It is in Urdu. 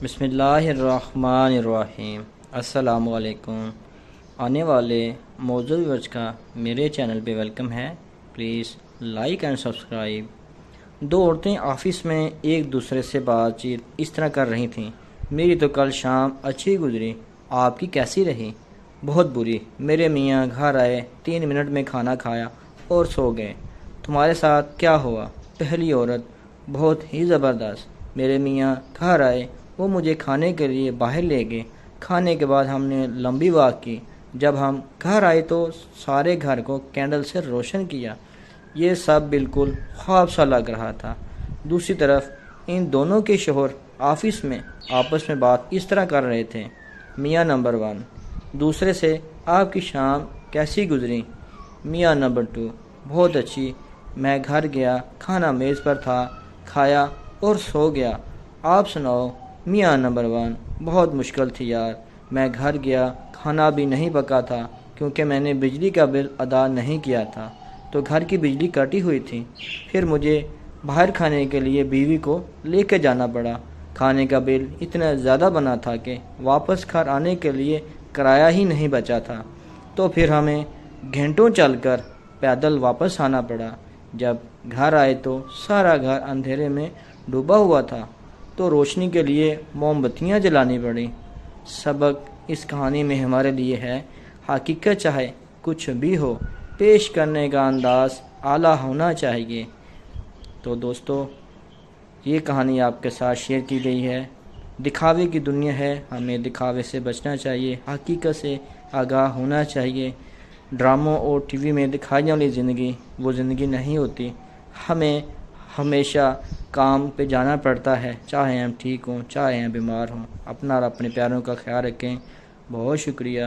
بسم اللہ الرحمن الرحیم۔ السلام علیکم۔ آنے والے موضوع ویورز کا میرے چینل پہ ویلکم ہے۔ Please like and subscribe. دو عورتیں آفس میں ایک دوسرے سے بات چیت اس طرح کر رہی تھیں: میری تو کل شام اچھی گزری، آپ کی کیسی رہی؟ بہت بری، میرے میاں گھر آئے، 3 منٹ میں کھانا کھایا اور سو گئے۔ تمہارے ساتھ کیا ہوا؟ پہلی عورت: بہت ہی زبردست، میرے میاں گھر آئے، وہ مجھے کھانے کے لیے باہر لے گئے، کھانے کے بعد ہم نے لمبی واک کی، جب ہم گھر آئے تو سارے گھر کو کینڈل سے روشن کیا، یہ سب بالکل خواب سا لگ رہا تھا۔ دوسری طرف ان دونوں کے شوہر آفس میں آپس میں بات اس طرح کر رہے تھے: میاں نمبر 1: دوسرے سے آپ کی شام کیسی گزری؟ میاں نمبر 2: بہت اچھی، میں گھر گیا، کھانا میز پر تھا، کھایا اور سو گیا، آپ سناؤ؟ میاں نمبر 1: بہت مشکل تھی یار، میں گھر گیا، کھانا بھی نہیں پکا تھا کیونکہ میں نے بجلی کا بل ادا نہیں کیا تھا تو گھر کی بجلی کٹی ہوئی تھی، پھر مجھے باہر کھانے کے لیے بیوی کو لے کے جانا پڑا، کھانے کا بل اتنا زیادہ بنا تھا کہ واپس گھر آنے کے لیے کرایہ ہی نہیں بچا تھا، تو پھر ہمیں گھنٹوں چل کر پیدل واپس آنا پڑا، جب گھر آئے تو سارا گھر اندھیرے میں ڈوبا ہوا تھا تو روشنی کے لیے موم بتیاں جلانی پڑیں۔ سبق اس کہانی میں ہمارے لیے ہے: حقیقت چاہے کچھ بھی ہو، پیش کرنے کا انداز اعلیٰ ہونا چاہیے۔ تو دوستو، یہ کہانی آپ کے ساتھ شیئر کی گئی ہے۔ دکھاوے کی دنیا ہے، ہمیں دکھاوے سے بچنا چاہیے، حقیقت سے آگاہ ہونا چاہیے۔ ڈراموں اور ٹی وی میں دکھائی جانے والی زندگی وہ زندگی نہیں ہوتی، ہمیں ہمیشہ کام پہ جانا پڑتا ہے، چاہے ہم ٹھیک ہوں چاہے ہم بیمار ہوں۔ اپنا اور اپنے پیاروں کا خیال رکھیں۔ بہت شکریہ۔